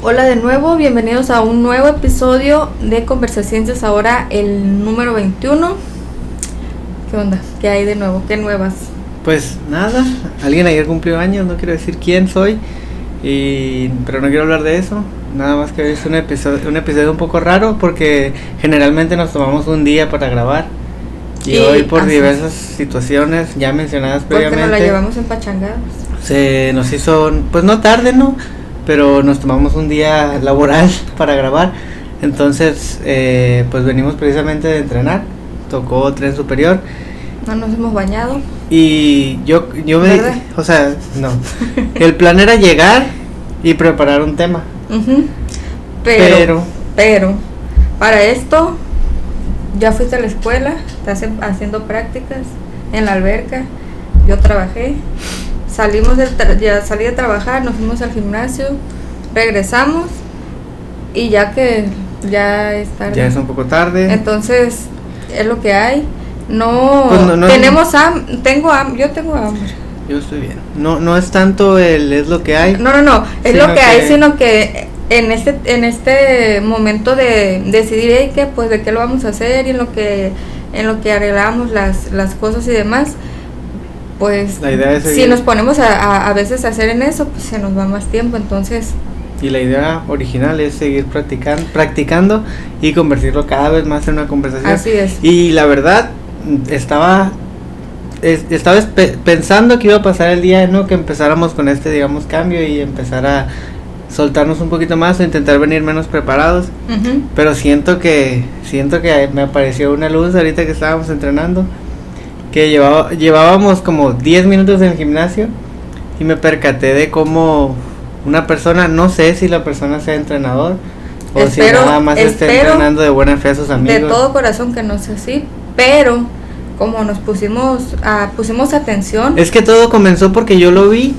Hola de nuevo, bienvenidos a un nuevo episodio de Conversaciencias, ahora el número 21. ¿Qué onda? ¿Qué hay de nuevo? ¿Qué nuevas? Pues nada, alguien ayer cumplió años, no quiero decir quién soy, pero no quiero hablar de eso. Nada más que es un episodio un poco raro porque generalmente nos tomamos un día para grabar. Y hoy por diversas situaciones ya mencionadas previamente. Porque nos la llevamos empachangados. Se nos hizo, pues no tarde, ¿no? Pero nos tomamos un día laboral para grabar. Entonces, pues venimos precisamente de entrenar. Tocó tren superior. No nos hemos bañado. Y yo me, o sea, no. El plan era llegar y preparar un tema. Uh-huh. Pero, para esto, ya fuiste a la escuela, estás haciendo prácticas en la alberca. Yo trabajé. Ya salí de trabajar, nos fuimos al gimnasio, regresamos y ya que ya es tarde. Ya es un poco tarde. Entonces, es lo que hay. No, pues no tenemos hambre, yo tengo hambre. Yo estoy bien. No es tanto es lo que hay. No, es lo que hay, sino que en este momento de decidir que pues de qué lo vamos a hacer y en lo que arreglamos las cosas y demás. Pues la idea es si nos ponemos a veces a hacer en eso, pues se nos va más tiempo, entonces. Y la idea original es seguir practicando y convertirlo cada vez más en una conversación. Así es. Y la verdad, estaba pensando que iba a pasar el día, ¿no? Que empezáramos con digamos, cambio y empezar a soltarnos un poquito más o intentar venir menos preparados. Uh-huh. Pero siento que me apareció una luz ahorita que estábamos entrenando. Que llevábamos como 10 minutos en el gimnasio y me percaté de cómo una persona, no sé si la persona sea entrenador o si nada más esté entrenando de buena fe a sus amigos. De todo corazón que no sea así, pero como nos pusimos atención. Es que todo comenzó porque yo lo vi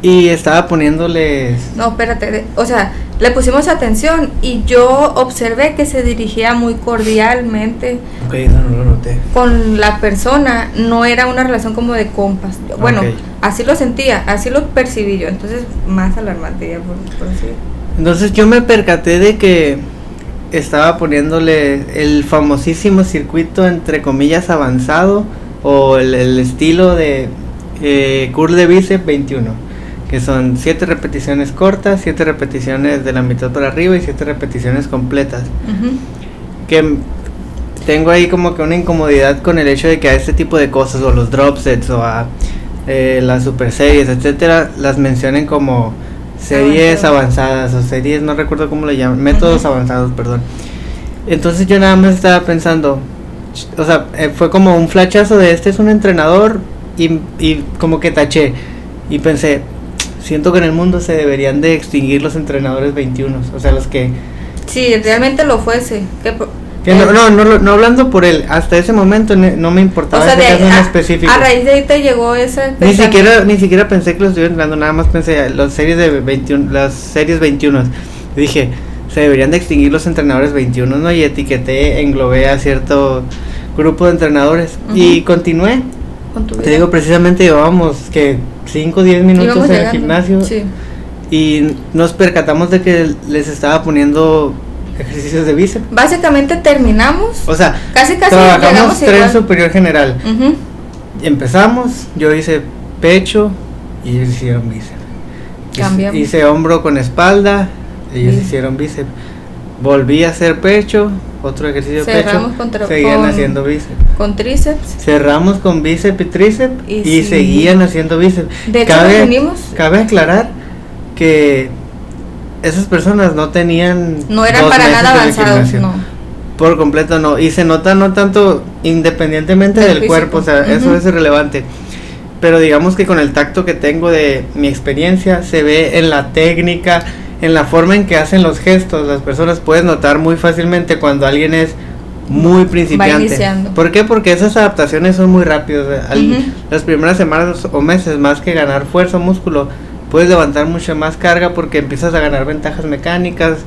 y estaba poniéndoles. No, espérate, o sea, le pusimos atención y yo observé que se dirigía muy cordialmente. Ok, no lo noté. Con la persona, no era una relación como de compas. Bueno, okay. Así lo sentía, así lo percibí yo, entonces más alarmante ya por así. Entonces yo me percaté de que estaba poniéndole el famosísimo circuito entre comillas avanzado o el estilo de curl de bíceps 21. Que son 7 repeticiones cortas, 7 repeticiones de la mitad para arriba y 7 repeticiones completas. Uh-huh. Que tengo ahí como que una incomodidad con el hecho de que a este tipo de cosas, o los drop sets, o a las super series, etcétera, las mencionen como series avanzadas, o series, no recuerdo cómo le llaman, métodos avanzados, perdón. Entonces yo nada más estaba pensando, o sea, fue como un flachazo de es un entrenador, y como que taché, y pensé, siento que en el mundo se deberían de extinguir los entrenadores 21, o sea, los que... Sí, realmente lo fuese. No hablando por él, hasta ese momento no me importaba, o sea, ese caso en específico. A raíz de ahí te llegó esa... Ni siquiera pensé que lo estuviera entrenando, nada más pensé las series 21. Dije, se deberían de extinguir los entrenadores 21, ¿no? Y englobé a cierto grupo de entrenadores. Uh-huh. Y continué. Te digo, precisamente llevábamos que 5 o 10 minutos en el gimnasio. Sí. Y nos percatamos de que les estaba poniendo ejercicios de bíceps. Básicamente terminamos. O sea, casi trabajamos tren superior general. Uh-huh. Empezamos, yo hice pecho y ellos hicieron bíceps. Cambiamos. Hice hombro con espalda, ellos hicieron bíceps. Volví a hacer pecho, otro ejercicio de pecho, seguían haciendo bíceps. Con tríceps. Cerramos con bíceps y tríceps y seguían haciendo bíceps. De hecho, cabe aclarar que esas personas no eran para nada avanzados, no. Por completo no, y se nota no tanto independientemente del físico. Cuerpo, o sea, uh-huh. Eso es irrelevante. Pero digamos que con el tacto que tengo de mi experiencia, se ve en la técnica, en la forma en que hacen los gestos, las personas pueden notar muy fácilmente cuando alguien es muy principiante. ¿Por qué? Porque esas adaptaciones son muy rápidas. Uh-huh. Las primeras semanas o meses, más que ganar fuerza o músculo, puedes levantar mucha más carga porque empiezas a ganar ventajas mecánicas,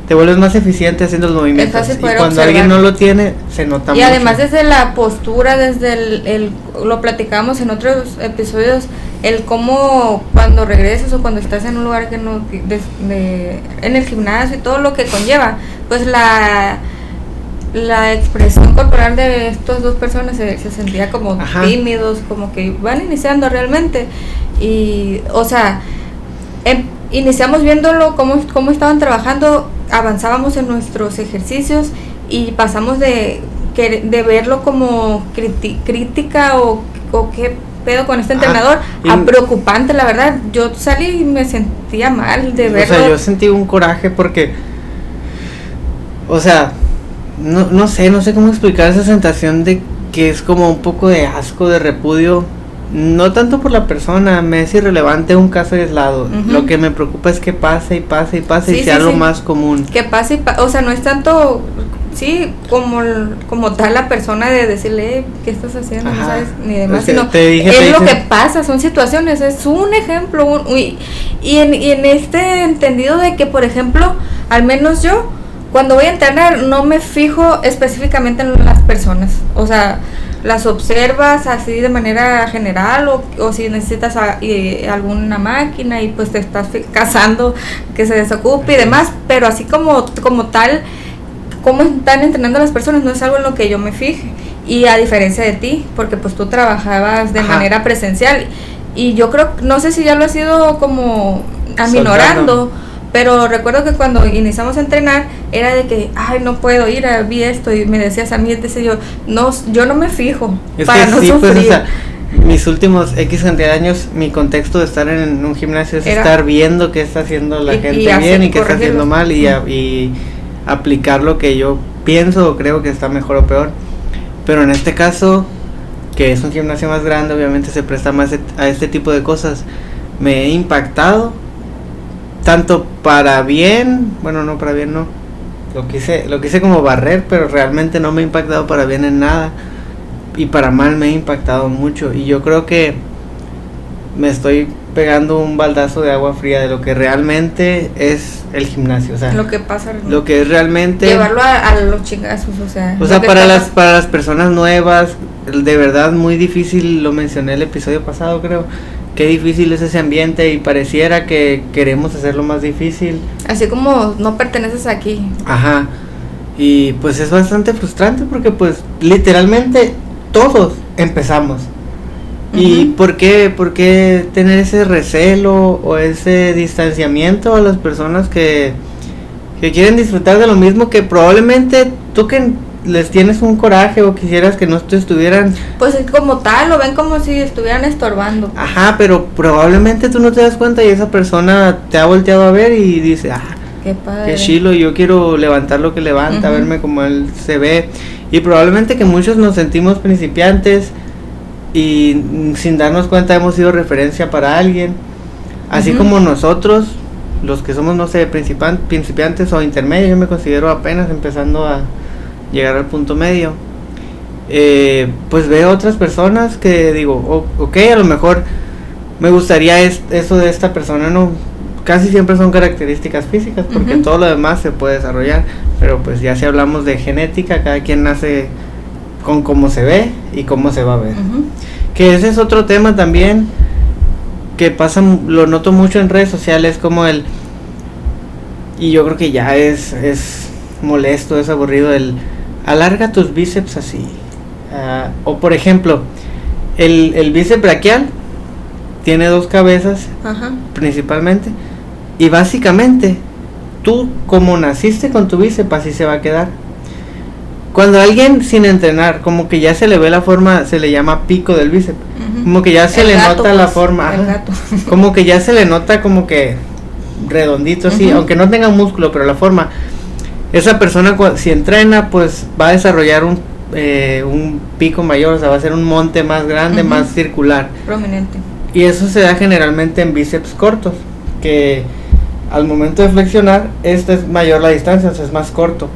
te vuelves más eficiente haciendo los movimientos. Y cuando observar. Alguien no lo tiene, se nota mucho. Y además desde la postura, desde lo platicamos en otros episodios, el cómo cuando regresas o cuando estás en un lugar que no, en el gimnasio y todo lo que conlleva, pues la expresión corporal de estas dos personas se sentía como tímidos, como que van iniciando realmente. Y, o sea, iniciamos viéndolo cómo estaban trabajando, avanzábamos en nuestros ejercicios y pasamos de verlo como crítica o qué pedo con este entrenador a preocupante, la verdad. Yo salí y me sentía mal de verlo. O sea, yo sentí un coraje porque, o sea, no sé cómo explicar esa sensación de que es como un poco de asco, de repudio. No tanto por la persona, me es irrelevante un caso aislado. Lo que me preocupa es que pase y sea lo más común. Que pase o sea, no es tanto, como tal la persona de decirle, ¿qué estás haciendo? No sabes ni demás, sino es lo que pasa, son situaciones, es un ejemplo. Y en este entendido de que, por ejemplo, al menos yo, cuando voy a entrenar, no me fijo específicamente en las personas, o sea, las observas así de manera general o si necesitas alguna máquina y pues te estás cazando que se desocupe y demás, pero así como tal, cómo están entrenando las personas no es algo en lo que yo me fije. Y a diferencia de ti, porque pues tú trabajabas de manera presencial y yo creo, no sé si ya lo has ido como aminorando, pero recuerdo que cuando iniciamos a entrenar era de que, no puedo ir, vi esto y me decías a mí, yo no me fijo para no sufrir. Pues, o sea, mis últimos X cantidad de años, mi contexto de estar en un gimnasio es estar viendo qué está haciendo la gente bien y qué está haciendo mal y aplicar lo que yo pienso o creo que está mejor o peor. Pero en este caso, que es un gimnasio más grande, obviamente se presta más a este tipo de cosas. Me he impactado tanto para bien, bueno, no para bien, no. Lo quise como barrer, pero realmente no me ha impactado para bien en nada. Y para mal me ha impactado mucho. Y yo creo que me estoy pegando un baldazo de agua fría de lo que realmente es el gimnasio. O sea, lo que pasa. Lo que es realmente. Llevarlo a los chingazos, o sea. O sea, para las personas nuevas, de verdad muy difícil, lo mencioné el episodio pasado, creo. Qué difícil es ese ambiente y pareciera que queremos hacerlo más difícil. Así como no perteneces aquí. Ajá. Y pues es bastante frustrante porque pues literalmente todos empezamos. ¿Y por qué tener ese recelo o ese distanciamiento a las personas que quieren disfrutar de lo mismo que probablemente tú que les tienes un coraje o quisieras que no te estuvieran? Pues es como tal, lo ven como si estuvieran estorbando. Ajá, pero probablemente tú no te das cuenta y esa persona te ha volteado a ver y dice, qué padre, qué chilo, yo quiero levantar lo que levanta, verme como él se ve. Y probablemente que muchos nos sentimos principiantes y sin darnos cuenta hemos sido referencia para alguien. Así como nosotros, los que somos, no sé, principiantes o intermedios, yo me considero apenas empezando a llegar al punto medio, pues veo otras personas que digo, ok, a lo mejor me gustaría eso de esta persona, no, casi siempre son características físicas, porque todo lo demás se puede desarrollar, pero pues ya si hablamos de genética, cada quien nace con cómo se ve y cómo se va a ver, que ese es otro tema también, que pasa, lo noto mucho en redes sociales, como y yo creo que ya es molesto, es aburrido alarga tus bíceps así, o por ejemplo el bíceps braquial tiene dos cabezas principalmente, y básicamente tú como naciste con tu bíceps así se va a quedar. Cuando alguien sin entrenar como que ya se le ve la forma, se le llama pico del bíceps, como que ya se le nota la forma, como que ya se le nota como que redondito así, aunque no tenga músculo, pero la forma. Esa persona si entrena pues va a desarrollar un pico mayor, o sea va a ser un monte más grande, más circular, prominente. Y eso se da generalmente en bíceps cortos, que al momento de flexionar esta es mayor la distancia, o sea es más corto.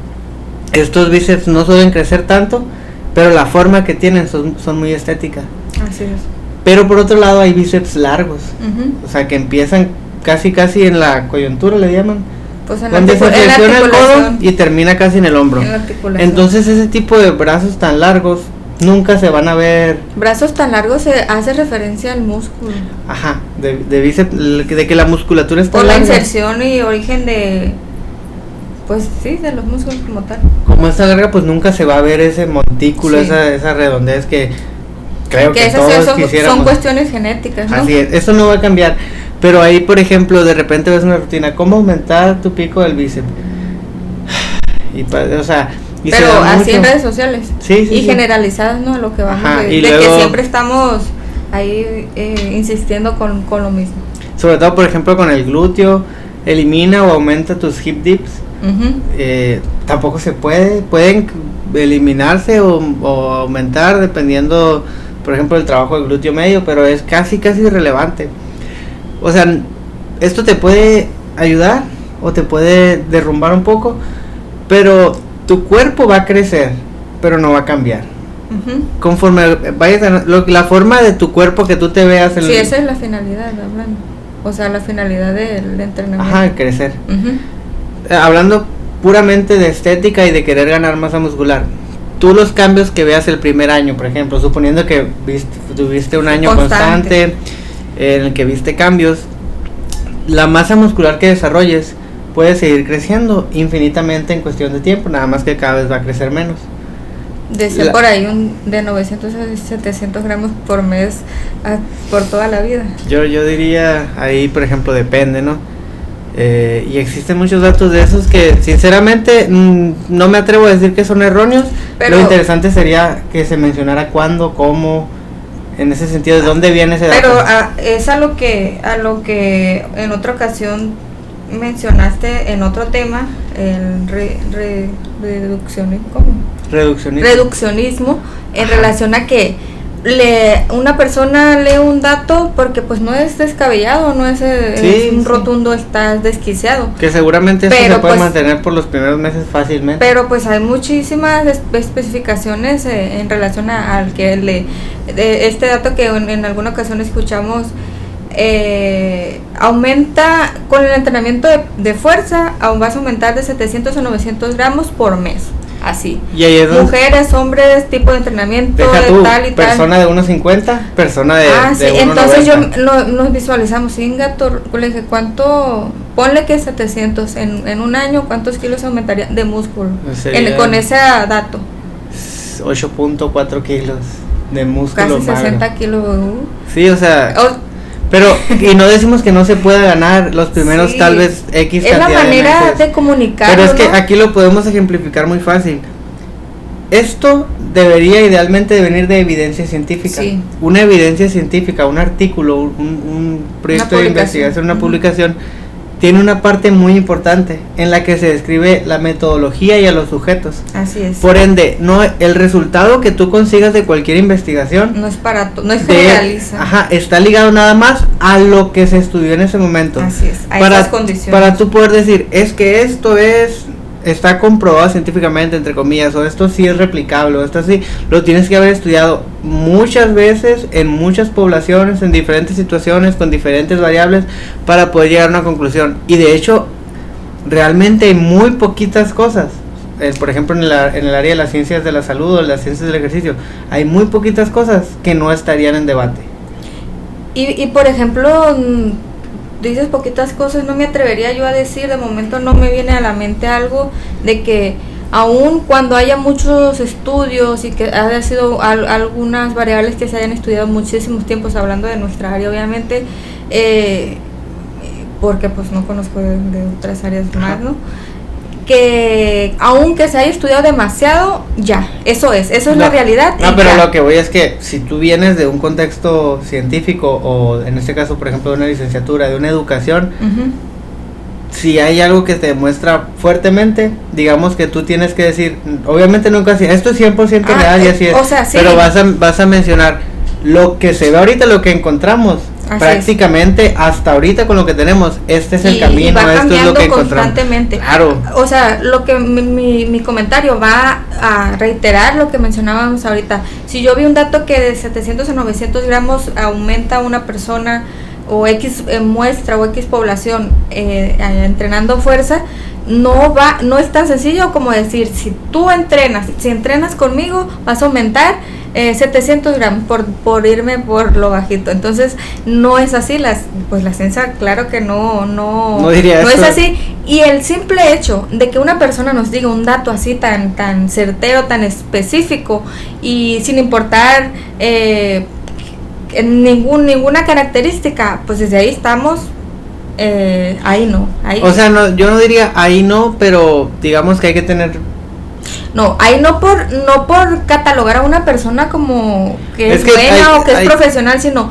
Estos bíceps no suelen crecer tanto, pero la forma que tienen son muy estéticas. Así es. Pero por otro lado hay bíceps largos, o sea que empiezan casi en la coyuntura, le llaman. Pues donde se flexiona el codo y termina casi en el hombro. Entonces ese tipo de brazos tan largos nunca se van a ver. Brazos tan largos se hace referencia al músculo. Ajá, de bíceps, de que la musculatura está por larga. La inserción y origen de, pues sí, de los músculos como tal. Como está larga, pues nunca se va a ver ese montículo, sí. esa redondez que creo que esas todos quisiéramos. Son cuestiones genéticas, ¿no? Así es, eso no va a cambiar. Pero ahí, por ejemplo, de repente ves una rutina, ¿cómo aumentar tu pico del bíceps? Y, o sea, y pero así mucho en redes sociales. Sí, y generalizadas, ¿no? Lo que vamos y de luego, que siempre estamos ahí insistiendo con lo mismo. Sobre todo, por ejemplo, con el glúteo, elimina o aumenta tus hip dips. Tampoco se pueden eliminarse o aumentar dependiendo, por ejemplo, del trabajo del glúteo medio, pero es casi irrelevante. O sea, esto te puede ayudar o te puede derrumbar un poco, pero tu cuerpo va a crecer, pero no va a cambiar. Conforme vayas a la forma de tu cuerpo que tú te veas. Sí, esa es la finalidad, hablando. O sea, la finalidad del entrenamiento. Ajá, crecer. Hablando puramente de estética y de querer ganar masa muscular. Tú los cambios que veas el primer año, por ejemplo, suponiendo que tuviste un año constante en el que viste cambios, la masa muscular que desarrolles puede seguir creciendo infinitamente en cuestión de tiempo, nada más que cada vez va a crecer menos. De ser por ahí de 900 a 700 gramos por mes por toda la vida. Yo diría ahí, por ejemplo, depende, ¿no? Y existen muchos datos de esos que sinceramente no me atrevo a decir que son erróneos. Pero lo interesante sería que se mencionara cuándo, cómo, en ese sentido, de dónde viene ese dato. Pero es a lo que en otra ocasión mencionaste en otro tema, el reduccionismo en relación a que una persona lee un dato porque pues no es descabellado, no es, es un rotundo, está desquiciado. Que seguramente eso se puede mantener por los primeros meses fácilmente. Pero pues hay muchísimas especificaciones en relación al que este dato que en alguna ocasión escuchamos. Aumenta con el entrenamiento de fuerza, aún vas a aumentar de 700 a 900 gramos por mes. Así. Y ahí es mujeres, hombres, tipo de entrenamiento, tal y persona tal. de 1.50, persona de sí, de 1.90. Entonces nos visualizamos, sin gato, le dije, ¿cuánto? Ponle que 700 en un año, ¿cuántos kilos aumentaría de músculo? Con ese dato. 8.4 kilos de músculo. Casi 60 kilos. Sí, o sea... Pero, y no decimos que no se pueda ganar los primeros tal vez X cantidad de meses. Es la manera de comunicarlo. Pero es que aquí lo podemos ejemplificar muy fácil. Esto debería idealmente de venir de evidencia científica. Sí. Una evidencia científica, un artículo, un proyecto de investigación, una publicación, tiene una parte muy importante en la que se describe la metodología y a los sujetos. Así es. Por ende, el resultado que tú consigas de cualquier investigación no es no es generaliza. Está ligado nada más a lo que se estudió en ese momento. Así es, a esas condiciones. Para tú poder decir, es que esto está comprobado científicamente, entre comillas, o esto sí es replicable, o esto sí, lo tienes que haber estudiado muchas veces, en muchas poblaciones, en diferentes situaciones, con diferentes variables, para poder llegar a una conclusión. Y de hecho, realmente hay muy poquitas cosas, por ejemplo en el área de las ciencias de la salud o las ciencias del ejercicio, hay muy poquitas cosas que no estarían en debate. Y por ejemplo... dices poquitas cosas, no me atrevería yo a decir, de momento no me viene a la mente algo de que aun cuando haya muchos estudios y que haya sido algunas variables que se hayan estudiado muchísimos tiempos, hablando de nuestra área obviamente, porque pues no conozco de otras áreas más, ¿no? Que aunque se haya estudiado demasiado, eso es la realidad. No, pero lo que voy es que si tú vienes de un contexto científico o en este caso, por ejemplo, de una licenciatura, de una educación, si hay algo que te demuestra fuertemente, digamos que tú tienes que decir, obviamente nunca así, esto es 100% real y así es, o sea, sí, pero vas a mencionar lo que se ve ahorita, lo que encontramos. Así prácticamente es. Hasta ahorita con lo que tenemos, este es el camino, esto es lo que encontramos constantemente. Claro. O sea, lo que mi comentario va a reiterar lo que mencionábamos ahorita. Si yo vi un dato que de 700 a 900 gramos aumenta una persona o X muestra o X población entrenando fuerza, no es tan sencillo como decir, si entrenas conmigo vas a aumentar 700 gramos por irme por lo bajito. Entonces no es así, la ciencia claro que no diría no eso. Es así. Y el simple hecho de que una persona nos diga un dato así tan certero, tan específico y sin importar ninguna característica, pues desde ahí estamos. Ahí no. O sea, no, yo no diría ahí no, pero digamos que hay que tener. No, ahí no por catalogar a una persona como que es buena o que es profesional, sino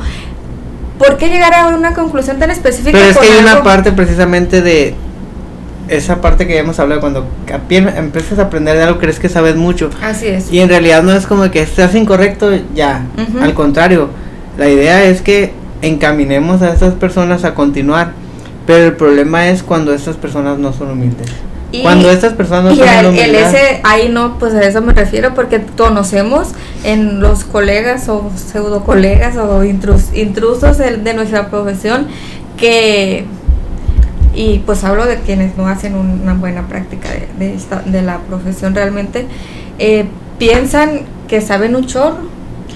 ¿por qué llegar a una conclusión tan específica? Pero es que hay una parte precisamente de esa parte que ya hemos hablado, cuando empiezas a aprender de algo, crees que sabes mucho. Así es. Y en realidad no es como que estás incorrecto ya, al contrario, la idea es que encaminemos a estas personas a continuar, pero el problema es cuando estas personas no son humildes. Cuando estas personas no son humildes. Ahí no, pues a eso me refiero, porque conocemos en los colegas o pseudo colegas o intrusos de nuestra profesión y pues hablo de quienes no hacen una buena práctica de la profesión realmente, piensan que saben un chorro,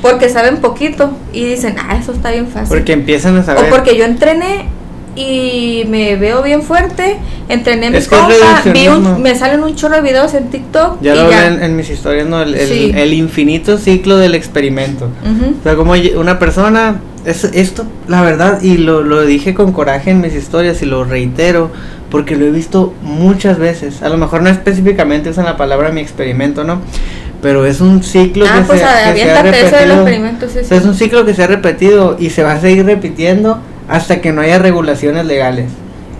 porque saben poquito y dicen, eso está bien fácil. Porque empiezan a saber. O porque yo entrené y me veo bien fuerte, entrené mis compas, me salen un chorro de videos en TikTok. Ya lo ven en mis historias, ¿no? El infinito ciclo del experimento. O sea, como una persona, esto, la verdad, y lo dije con coraje en mis historias y lo reitero, porque lo he visto muchas veces. A lo mejor no específicamente usan la palabra mi experimento, ¿no? Pero es un ciclo que se ha repetido. Es un ciclo que se ha repetido y se va a seguir repitiendo hasta que no haya regulaciones legales.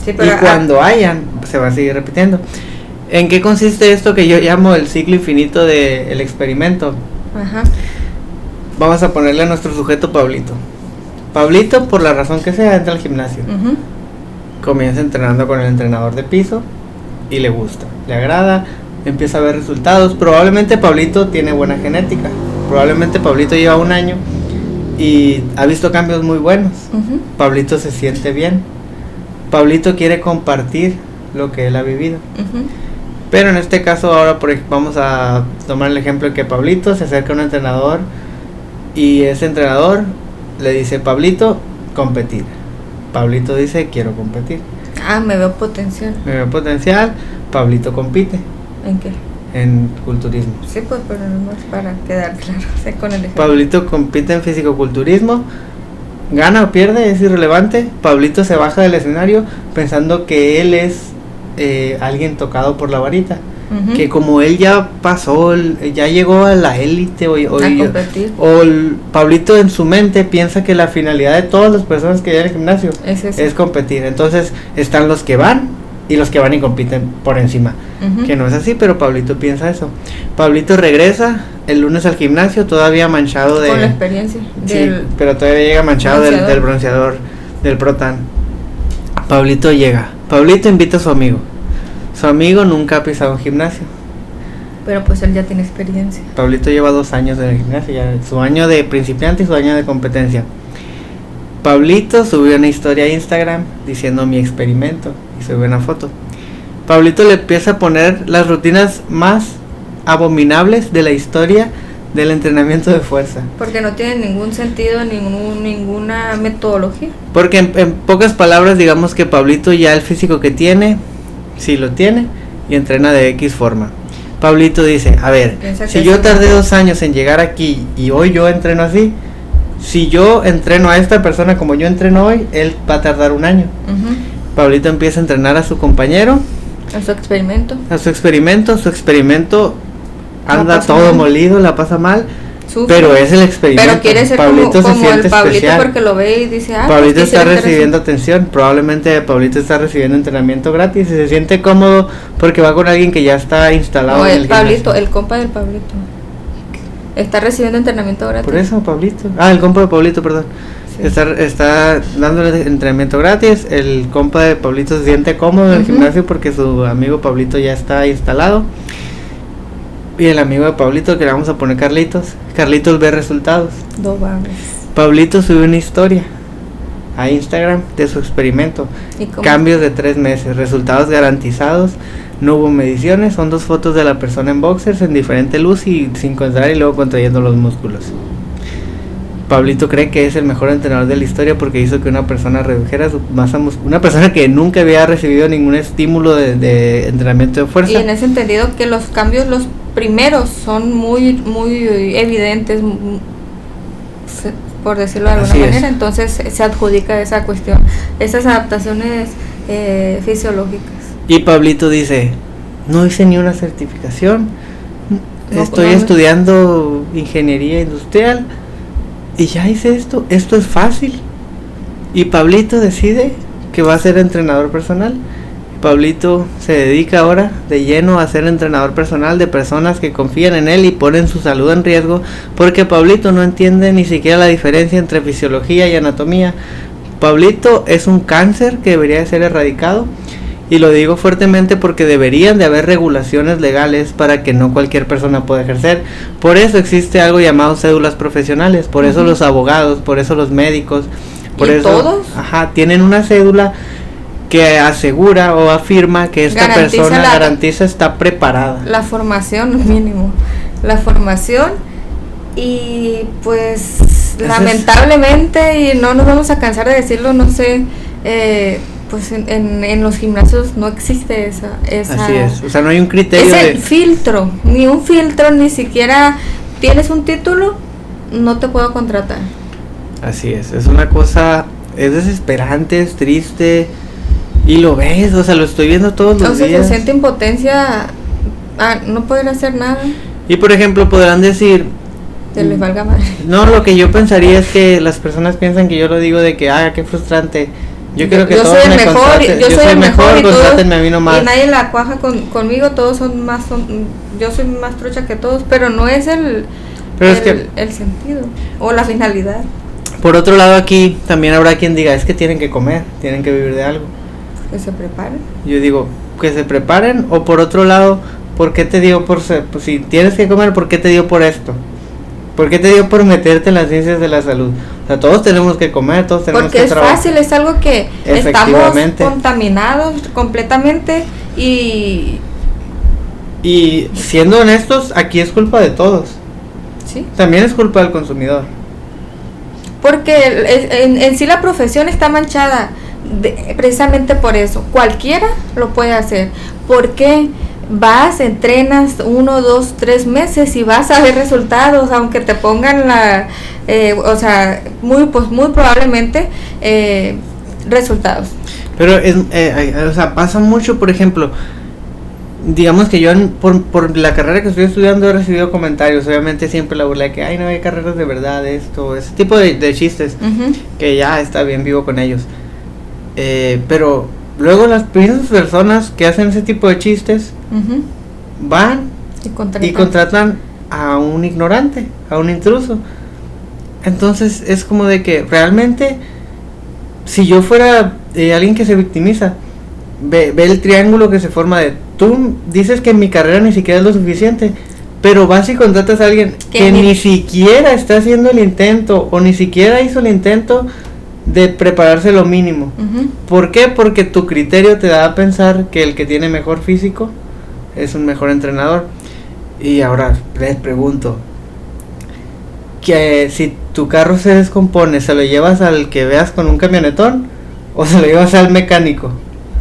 Sí, pero y cuando hayan, se va a seguir repitiendo. ¿En qué consiste esto que yo llamo el ciclo infinito del experimento? Ajá. Vamos a ponerle a nuestro sujeto Pablito. Pablito, por la razón que sea, entra al gimnasio. Comienza entrenando con el entrenador de piso y le gusta, le agrada, empieza a ver resultados. Probablemente Pablito tiene buena genética. Probablemente Pablito lleva un año y ha visto cambios muy buenos. Pablito se siente bien. Pablito quiere compartir lo que él ha vivido. Pero en este caso ahora vamos a tomar el ejemplo de que Pablito se acerca a un entrenador y ese entrenador le dice, Pablito, competir. Pablito dice, quiero competir. Me veo potencial. Pablito compite. ¿En qué? En culturismo. Sí, pues, pero no es para quedar claro, sé con el ejemplo. Pablito compite en fisicoculturismo, gana o pierde, es irrelevante. Pablito se baja del escenario pensando que él es alguien tocado por la varita, que como él ya pasó, ya llegó a la élite Pablito en su mente piensa que la finalidad de todas las personas que llegan al gimnasio es competir. Entonces están los que van y los que van y compiten por encima, que no es así, pero Pablito piensa eso. Pablito regresa el lunes al gimnasio todavía manchado con la experiencia pero todavía llega manchado del bronceador, del Protan. Pablito llega, Pablito invita a su amigo nunca ha pisado un gimnasio, pero pues él ya tiene experiencia. Pablito lleva 2 años en el gimnasio, ya su año de principiante y su año de competencia. Pablito subió una historia a Instagram diciendo mi experimento y subió una foto. Pablito le empieza a poner las rutinas más abominables de la historia del entrenamiento de fuerza. Porque no tiene ningún sentido, ninguna metodología. Porque en pocas palabras digamos que Pablito ya el físico que tiene, sí lo tiene y entrena de X forma. Pablito dice, a ver, si yo tardé 2 años en llegar aquí y hoy yo entreno así, si yo entreno a esta persona como yo entreno hoy, él va a tardar 1 año. Pablito empieza a entrenar a su compañero, a su experimento, su experimento anda todo mal, molido, la pasa mal, pero es el experimento. Pero quiere ser Pablito como el Pablito especial. Porque lo ve y dice, Pablito pues está recibiendo atención, probablemente Pablito está recibiendo entrenamiento gratis y se siente cómodo porque va con alguien que ya está instalado en el Pablito, gimnasio. El compa del Pablito está recibiendo entrenamiento gratis. Por eso Pablito, el compa de Pablito, perdón. Sí. Está dándole entrenamiento gratis. El compa de Pablito se siente cómodo en el gimnasio porque su amigo Pablito ya está instalado. Y el amigo de Pablito, que le vamos a poner Carlitos ve resultados. No mames. Pablito sube una historia a Instagram de su experimento. Cambios de 3 meses, resultados garantizados, no hubo mediciones, son 2 fotos de la persona en boxers en diferente luz y sin contraer y luego contrayendo los músculos. Pablito cree que es el mejor entrenador de la historia porque hizo que una persona redujera su masa muscular, una persona que nunca había recibido ningún estímulo de entrenamiento de fuerza. Y en ese entendido que los cambios, los primeros, son muy evidentes, por decirlo de alguna manera, entonces se adjudica esa cuestión, esas adaptaciones fisiológicas. Y Pablito dice, no hice ni una certificación, estoy estudiando ingeniería industrial y ya hice esto es fácil. Y Pablito decide que va a ser entrenador personal. Pablito se dedica ahora de lleno a ser entrenador personal de personas que confían en él y ponen su salud en riesgo, porque Pablito no entiende ni siquiera la diferencia entre fisiología y anatomía. Pablito es un cáncer que debería de ser erradicado, y lo digo fuertemente porque deberían de haber regulaciones legales para que no cualquier persona pueda ejercer. Por eso existe algo llamado cédulas profesionales, por eso los abogados, por eso los médicos, por ¿Y eso todos? Tienen una cédula que asegura o afirma que esta persona garantiza está preparada. La formación mínimo, la formación, y pues lamentablemente, y no nos vamos a cansar de decirlo, no sé, pues en los gimnasios no existe esa así es, o sea, no hay un criterio ese filtro, ni un filtro, ni siquiera tienes un título, no te puedo contratar. Así es una cosa, es desesperante, es triste, y lo ves, o sea, lo estoy viendo todos los días. Se siente impotencia a no poder hacer nada. Y por ejemplo, podrán decir, que les valga madre. No, lo que yo pensaría es que las personas piensan que yo lo digo de que, qué frustrante. Yo creo que yo todos soy el mejor, contraten, yo soy el mejor, contrátenme a mí nomás. Y nadie la cuaja conmigo, todos yo soy más trucha que todos, pero no es el sentido o la finalidad. Por otro lado, aquí también habrá quien diga, es que tienen que comer, tienen que vivir de algo. Que se preparen. Yo digo, que se preparen, o por otro lado, ¿por qué te dio pues si tienes que comer, ¿por qué te dio por esto? ¿Por qué te dio por meterte en las ciencias de la salud? O sea, todos tenemos que comer, todos tenemos que trabajar. Porque es fácil, es algo que estamos contaminados completamente y siendo honestos, aquí es culpa de todos. Sí. También es culpa del consumidor. Porque en sí la profesión está manchada precisamente por eso. Cualquiera lo puede hacer. ¿Por qué? Vas, entrenas 1, 2, 3 meses y vas a ver resultados, aunque te pongan muy probablemente resultados. Pero pasa mucho, por ejemplo, digamos que yo por la carrera que estoy estudiando he recibido comentarios, obviamente siempre la burla de que no hay carreras de verdad, ese tipo de chistes, que ya está bien, vivo con ellos, pero luego las mismas personas que hacen ese tipo de chistes van y contratan a un ignorante, a un intruso. Entonces es como de que realmente, si yo fuera alguien que se victimiza, ve el triángulo que se forma de, tú dices que mi carrera ni siquiera es lo suficiente, pero vas y contratas a alguien que ni siquiera está haciendo el intento, o ni siquiera hizo el intento de prepararse lo mínimo. ¿Por qué? Porque tu criterio te da a pensar que el que tiene mejor físico es un mejor entrenador. Y ahora les pregunto, que si tu carro se descompone, ¿se lo llevas al que veas con un camionetón o se lo llevas al mecánico?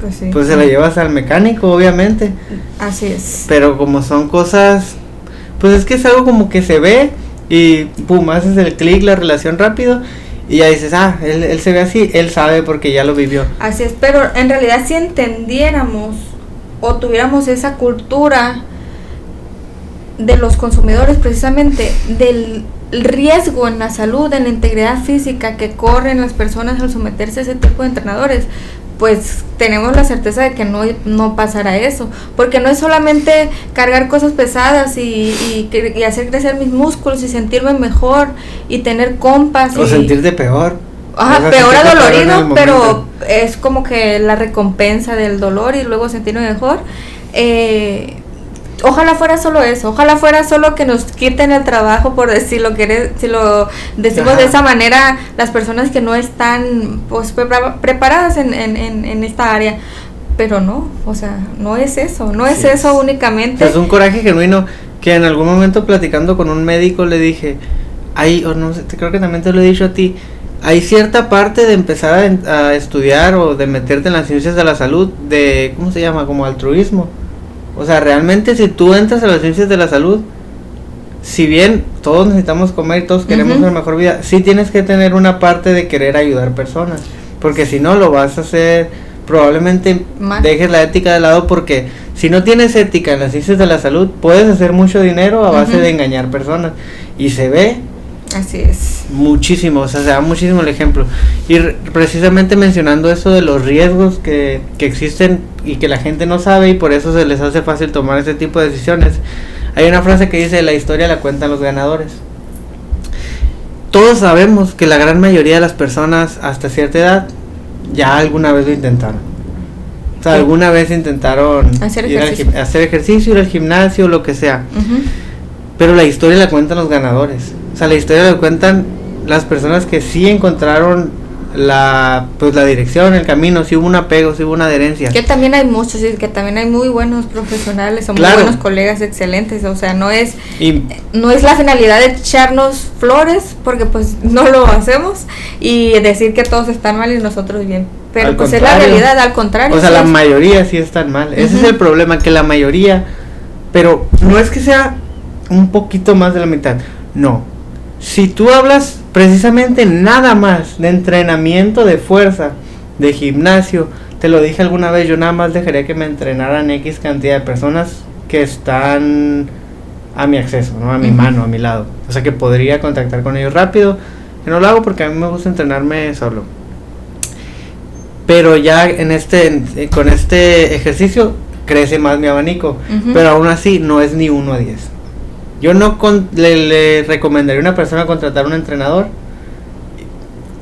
Pues sí. Pues se lo llevas al mecánico, obviamente. Así es. Pero como son cosas, pues es que es algo como que se ve y pum, haces el clic, la relación rápido. Y ya dices, él se ve así, él sabe porque ya lo vivió. Así es, pero en realidad si entendiéramos o tuviéramos esa cultura de los consumidores, precisamente del riesgo en la salud, en la integridad física que corren las personas al someterse a ese tipo de entrenadores, pues tenemos la certeza de que no pasará eso, porque no es solamente cargar cosas pesadas y hacer crecer mis músculos y sentirme mejor y tener compas o sentirte peor. Peor adolorido, pero es como que la recompensa del dolor y luego sentirme mejor. ojalá fuera solo eso, ojalá fuera solo que nos quiten el trabajo, por decirlo, si lo decimos de esa manera, las personas que no están pues preparadas en esta área. Pero no, o sea, no es eso, no es eso únicamente. Es un coraje genuino que en algún momento platicando con un médico le dije, o no sé, creo que también te lo he dicho a ti, hay cierta parte de empezar a estudiar o de meterte en las ciencias de la salud, de, ¿cómo se llama? Como altruismo. O sea, realmente si tú entras a las ciencias de la salud, si bien todos necesitamos comer y todos queremos una mejor vida, sí tienes que tener una parte de querer ayudar personas, porque si no lo vas a hacer... probablemente dejes la ética de lado, porque si no tienes ética en las ciencias de la salud puedes hacer mucho dinero a base de engañar personas, y se ve así es muchísimo, o sea, se da muchísimo el ejemplo. Y precisamente mencionando eso de los riesgos que existen y que la gente no sabe, y por eso se les hace fácil tomar ese tipo de decisiones, hay una frase que dice: la historia la cuentan los ganadores. Todos sabemos que la gran mayoría de las personas hasta cierta edad ya alguna vez lo intentaron. O sea, alguna vez intentaron hacer ejercicio, ir al gimnasio, lo que sea. Pero la historia la cuentan los ganadores. O sea, la historia la cuentan las personas que sí encontraron la dirección, el camino, si hubo un apego, si hubo una adherencia. Que también hay muchos, que también hay muy buenos profesionales, son muy buenos colegas, excelentes. O sea, no es la finalidad de echarnos flores, porque pues no lo hacemos, y decir que todos están mal y nosotros bien. Pero pues es la realidad, al contrario. O sea, la mayoría sí están mal. Ese es el problema, que la mayoría, pero no es que sea un poquito más de la mitad, no. Si tú hablas precisamente nada más de entrenamiento de fuerza, de gimnasio, te lo dije alguna vez, yo nada más dejaría que me entrenaran X cantidad de personas que están a mi acceso, ¿no? A mi mano, a mi lado. O sea, que podría contactar con ellos rápido, que no lo hago porque a mí me gusta entrenarme solo. Pero ya con este ejercicio crece más mi abanico, pero aún así no es ni 1 a 10. Yo no le recomendaría a una persona contratar un entrenador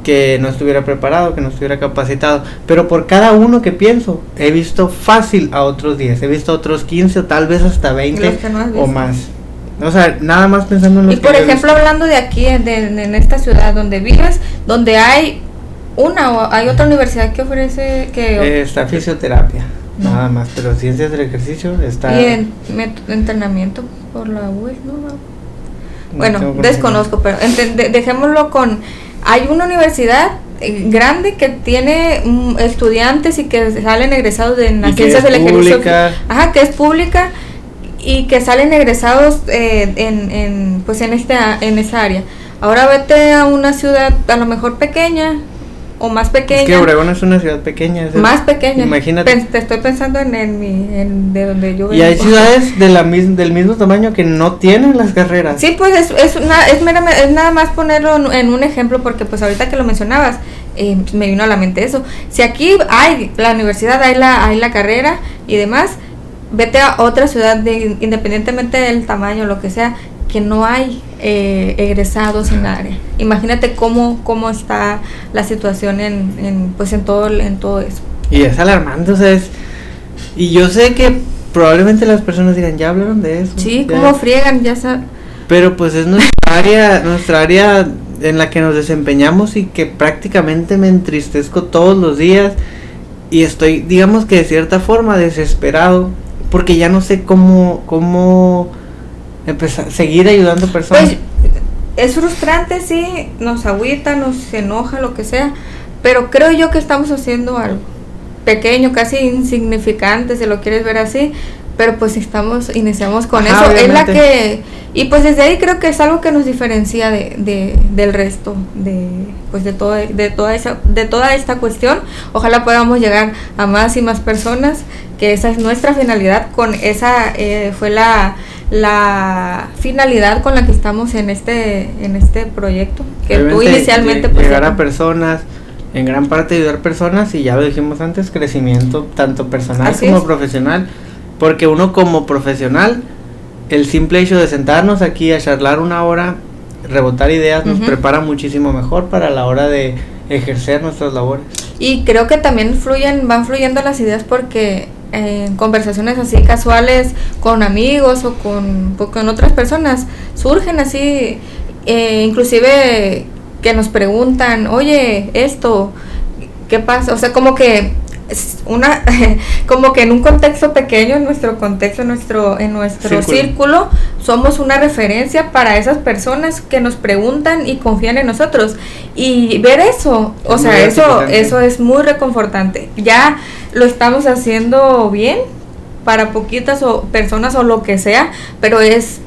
que no estuviera preparado, que no estuviera capacitado. Pero por cada uno que pienso, he visto fácil a otros 10, he visto a otros 15 o tal vez hasta 20 o más. O sea, nada más pensando en los que... Y por ejemplo, hablando de aquí, en esta ciudad donde vives, donde hay otra universidad que ofrece... está fisioterapia. Nada más, pero ciencias del ejercicio está... Y entrenamiento por la UES, ¿no? Bueno, desconozco, pero dejémoslo con... Hay una universidad grande que tiene estudiantes y que salen egresados en las ciencias del ejercicio. Ajá, que es pública y que salen egresados en esa área. Ahora vete a una ciudad a lo mejor pequeña o más pequeña. Es que Obregón es una ciudad pequeña. Más pequeña. Imagínate. Te estoy pensando en de donde yo vengo. Y hay ciudades del mismo tamaño que no tienen las carreras. Sí, pues es nada más ponerlo en un ejemplo, porque pues ahorita que lo mencionabas, me vino a la mente eso. Si aquí hay la universidad, hay la carrera y demás, vete a otra ciudad, independientemente del tamaño, lo que sea, que no hay egresados en la área. Imagínate cómo está la situación en todo eso. Y es alarmante, o sea, y yo sé que probablemente las personas digan, ya hablaron de eso. Sí, cómo friegan, ya sabes. Pero pues es nuestra área en la que nos desempeñamos, y que prácticamente me entristezco todos los días, y estoy, digamos que de cierta forma, desesperado, porque ya no sé cómo empezar, seguir ayudando personas. Pues es frustrante, sí, nos agüita, nos enoja, lo que sea, pero creo yo que estamos haciendo algo pequeño, casi insignificante, si lo quieres ver así, pero pues iniciamos con eso, obviamente. Es la que, y pues desde ahí creo que es algo que nos diferencia del resto, de toda esta cuestión. Ojalá podamos llegar a más y más personas, que esa es nuestra finalidad, con esa fue la finalidad con la que estamos en este proyecto, que tú inicialmente pues llegar a personas, en gran parte ayudar personas, y ya lo dijimos antes, crecimiento tanto personal como profesional, porque uno como profesional, el simple hecho de sentarnos aquí a charlar una hora, rebotar ideas, nos prepara muchísimo mejor para la hora de ejercer nuestras labores. Y creo que también van fluyendo las ideas, porque en conversaciones así casuales con amigos o con otras personas, surgen así, inclusive que nos preguntan, oye, esto, ¿qué pasa? O sea, como que como que en un contexto pequeño, en nuestro contexto, en nuestro círculo, somos una referencia para esas personas que nos preguntan y confían en nosotros. Y ver eso, o sea, eso es muy reconfortante. Ya lo estamos haciendo bien para poquitas o personas o lo que sea, pero es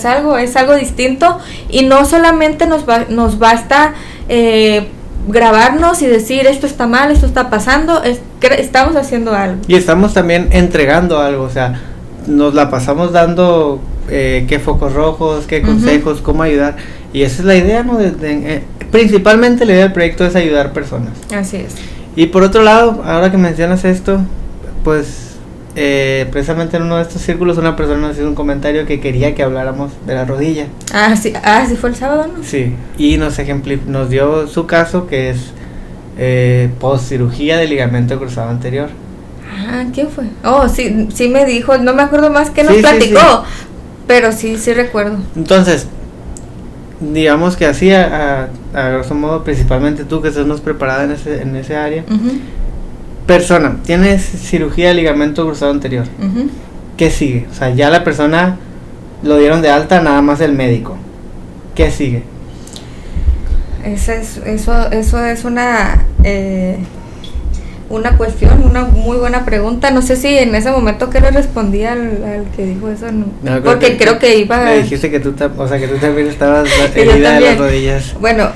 algo distinto, y no solamente nos basta grabarnos y decir esto está mal, esto está pasando, estamos haciendo algo. Y estamos también entregando algo, o sea, nos la pasamos dando qué focos rojos, qué consejos, cómo ayudar, y esa es la idea, ¿no? Principalmente la idea del proyecto es ayudar personas. Así es. Y por otro lado, ahora que mencionas esto, pues precisamente en uno de estos círculos una persona nos hizo un comentario que quería que habláramos de la rodilla. Sí fue el sábado, ¿no? Sí, y nos dio su caso, que es postcirugía de ligamento cruzado anterior. ¿Qué fue? Sí me dijo, no me acuerdo más que nos platicó, sí. Pero sí recuerdo. Entonces, digamos que así a grosso modo, principalmente tú que estás más preparada en ese área. Persona, tienes cirugía de ligamento cruzado anterior. ¿Qué sigue? O sea, ya la persona lo dieron de alta, nada más el médico. ¿Qué sigue? Eso es una cuestión, una muy buena pregunta. No sé si en ese momento que le respondí al que dijo eso, no, porque creo que iba. Me dijiste que tú también estabas herida de las rodillas. Bueno,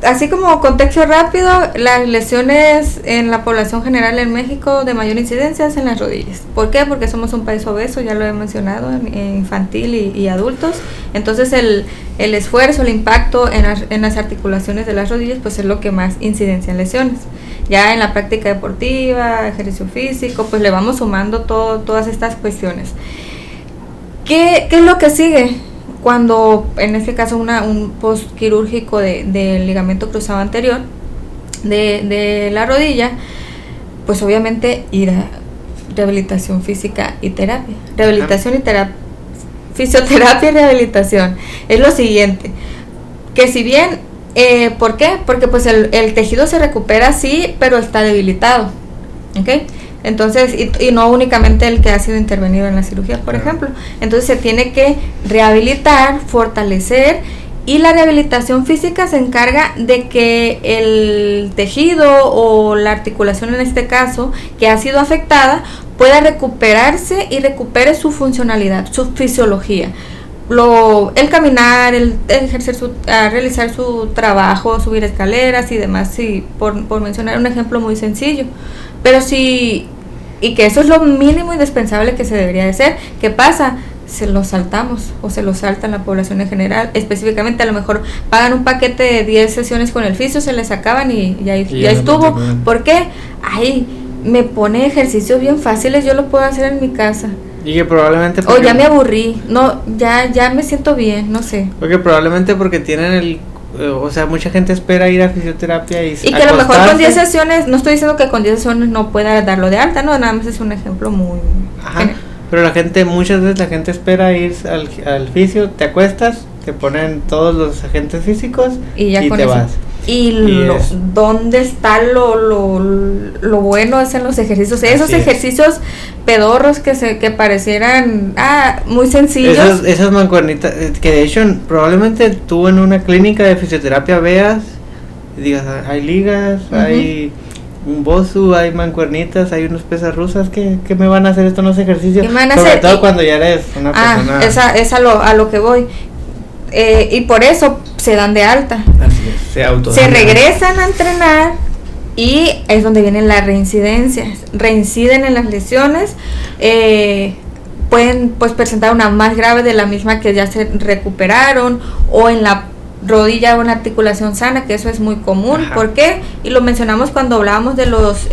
así como contexto rápido, las lesiones en la población general en México de mayor incidencia es en las rodillas. ¿Por qué? Porque somos un país obeso, ya lo he mencionado, infantil y adultos. Entonces el esfuerzo, el impacto en las articulaciones de las rodillas, pues es lo que más incidencia en lesiones. Ya en la práctica deportiva, ejercicio físico, pues le vamos sumando todas estas cuestiones. ¿Qué es lo que sigue? Cuando, en este caso, un postquirúrgico de ligamento cruzado anterior de la rodilla, pues obviamente ir a rehabilitación física y terapia. Rehabilitación y terapia. Fisioterapia y rehabilitación. Es lo siguiente, que si bien ¿por qué? Porque pues el tejido se recupera, sí, pero está debilitado, ¿ok? Entonces, y no únicamente el que ha sido intervenido en la cirugía, por ejemplo. Entonces se tiene que rehabilitar, fortalecer, y la rehabilitación física se encarga de que el tejido o la articulación, en este caso, que ha sido afectada, pueda recuperarse y recupere su funcionalidad, su fisiología. El caminar, el ejercer realizar su trabajo, subir escaleras y demás, sí, por mencionar un ejemplo muy sencillo. Pero sí, y que eso es lo mínimo indispensable que se debería de hacer. ¿Qué pasa? Se lo saltamos, o se lo saltan la población en general. Específicamente, a lo mejor pagan un paquete de 10 sesiones con el fisio, se les acaban y ya estuvo. ¿Por qué? Me pone ejercicios bien fáciles, yo lo puedo hacer en mi casa. Y que probablemente ya me aburrí, no, ya me siento bien, no sé. Porque probablemente porque tienen o sea, mucha gente espera ir a fisioterapia y que a lo mejor con 10 sesiones, no estoy diciendo que con 10 sesiones no pueda darlo de alta, no, nada más es un ejemplo muy... Pero muchas veces la gente espera ir al fisio, te acuestas, te ponen todos los agentes físicos y te vas. ¿Dónde está lo bueno? Es en los ejercicios. Esos ejercicios pedorros que parecieran muy sencillos. Esas mancuernitas, que de hecho probablemente tú en una clínica de fisioterapia veas y digas, hay ligas, hay un bosu, hay mancuernitas, hay unos pesas rusas que me van a hacer estos ejercicios. Sobre todo cuando ya eres una persona. Es a lo que voy. Y por eso se dan de alta. Así es, se regresan a entrenar y es donde vienen las reincidencias. Reinciden en las lesiones, pueden pues presentar una más grave de la misma que ya se recuperaron, o en la rodilla o una articulación sana, que eso es muy común. Ajá. ¿Por qué? Y lo mencionamos cuando hablábamos de los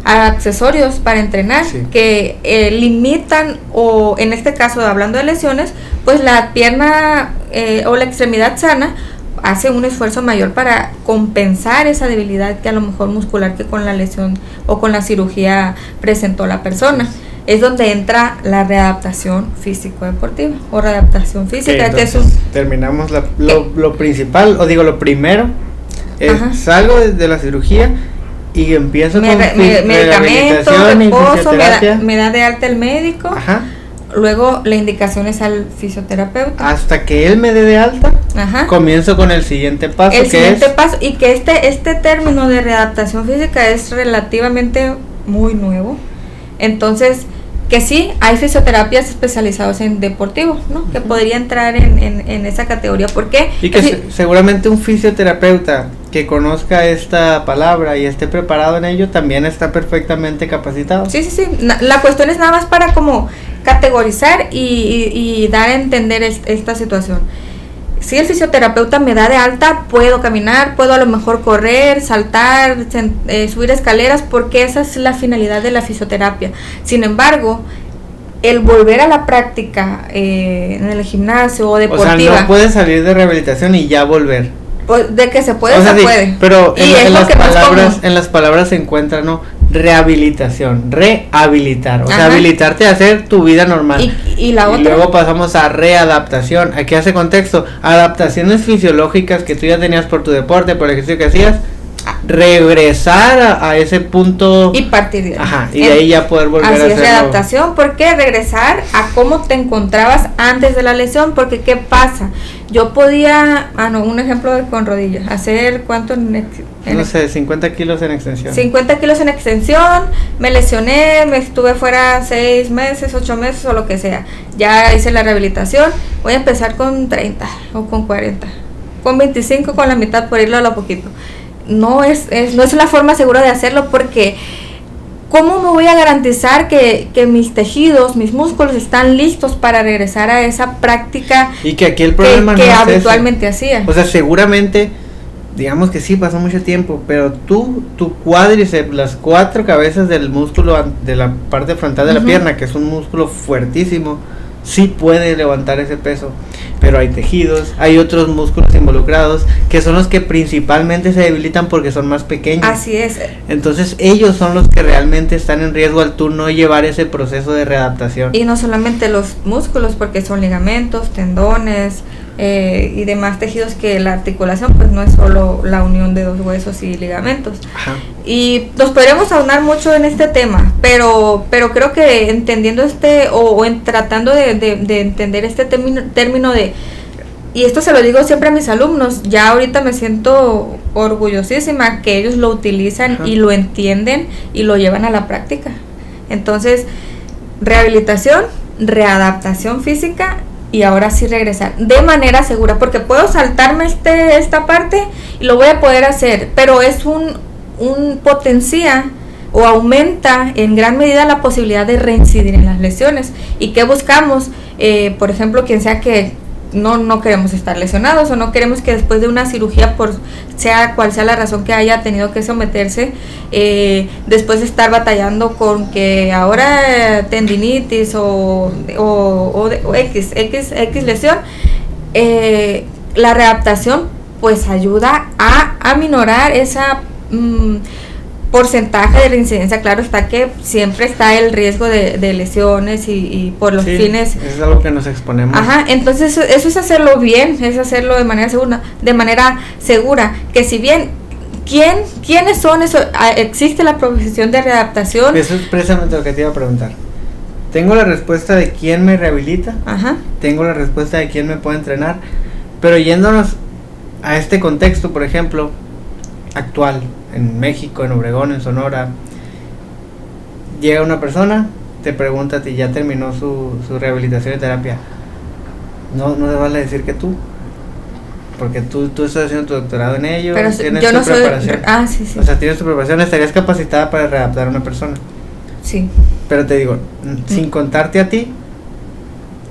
accesorios para entrenar, que limitan, o en este caso hablando de lesiones, pues la pierna o la extremidad sana hace un esfuerzo mayor para compensar esa debilidad que a lo mejor muscular que con la lesión o con la cirugía presentó la persona. Es donde entra la readaptación físico-deportiva o readaptación física, okay, que es un... Terminamos lo principal, o digo lo primero, salgo de la cirugía y empiezo con medicamento, reposo, me da de alta el médico. Ajá. Luego la indicación es al fisioterapeuta. Hasta que él me dé de alta, comienzo con el siguiente paso. Paso, y que este término de readaptación física es relativamente muy nuevo. Entonces, que sí, hay fisioterapias especializadas en deportivo, ¿no? Que podría entrar en esa categoría. ¿Por qué? Y que seguramente un fisioterapeuta que conozca esta palabra y esté preparado en ello también está perfectamente capacitado. Sí. La cuestión es nada más para como categorizar y dar a entender esta situación. Si el fisioterapeuta me da de alta, puedo caminar, puedo a lo mejor correr, saltar, subir escaleras, porque esa es la finalidad de la fisioterapia. Sin embargo, el volver a la práctica en el gimnasio o deportiva... O sea, no puedes salir de rehabilitación y ya volver. Pues de que se puede, se puede. Pero en las palabras se encuentra, ¿no? Rehabilitación, rehabilitar, o sea, habilitarte a hacer tu vida normal. Y la otra. Y luego pasamos a readaptación. Aquí hace contexto, adaptaciones fisiológicas que tú ya tenías por tu deporte, por el ejercicio que hacías, regresar a ese punto y partir de ahí. Y de ahí ya poder volver a hacerlo. Así es, readaptación, porque regresar a cómo te encontrabas antes de la lesión, porque ¿qué pasa? Yo podía, un ejemplo con rodillas, hacer ¿cuánto? No sé, 50 kilos en extensión. 50 kilos en extensión, me lesioné, me estuve fuera 6 meses, 8 meses o lo que sea. Ya hice la rehabilitación, voy a empezar con 30 o con 40, con 25, con la mitad por irlo a lo poquito. No es la forma segura de hacerlo, porque ¿cómo me voy a garantizar que mis tejidos, mis músculos están listos para regresar a esa práctica y que aquí el problema que habitualmente hacía? O sea, seguramente, digamos que sí, pasó mucho tiempo, pero tu cuádriceps, las 4 cabezas del músculo de la parte frontal de la pierna, que es un músculo fuertísimo, sí puede levantar ese peso. Pero hay tejidos, hay otros músculos involucrados que son los que principalmente se debilitan porque son más pequeños. Así es. Entonces ellos son los que realmente están en riesgo al tú no llevar ese proceso de readaptación. Y no solamente los músculos, porque son ligamentos, tendones y demás tejidos, que la articulación pues no es solo la unión de 2 huesos y ligamentos. Y nos podríamos aunar mucho en este tema, pero creo que entendiendo tratando de entender este término de, y esto se lo digo siempre a mis alumnos, ya ahorita me siento orgullosísima que ellos lo utilizan y lo entienden y lo llevan a la práctica. Entonces, rehabilitación, readaptación física, y ahora sí regresar de manera segura, porque puedo saltarme esta parte y lo voy a poder hacer, pero es un potencia o aumenta en gran medida la posibilidad de reincidir en las lesiones. ¿Y qué buscamos? Por ejemplo, quien sea que no queremos estar lesionados, o no queremos que después de una cirugía, por sea cual sea la razón que haya tenido que someterse, después de estar batallando con que ahora tendinitis o X lesión, la readaptación pues ayuda a aminorar esa porcentaje de reincidencia. Claro está que siempre está el riesgo de lesiones y por los fines. Es algo que nos exponemos. Entonces eso es hacerlo bien, es hacerlo de manera segura, que si bien ¿quiénes son eso? ¿Existe la profesión de readaptación? Eso es precisamente lo que te iba a preguntar. Tengo la respuesta de quién me rehabilita, tengo la respuesta de quién me puede entrenar, pero yéndonos a este contexto, por ejemplo, actual, en México, en Obregón, en Sonora, llega una persona, te pregunta a ti, ya terminó su rehabilitación y terapia, no te vale decir que tú, porque tú estás haciendo tu doctorado en ello, pero tienes yo tu no preparación. Sí. O sea, tienes tu preparación, estarías capacitada para readaptar a una persona. Sí. Pero te digo, sin contarte a ti,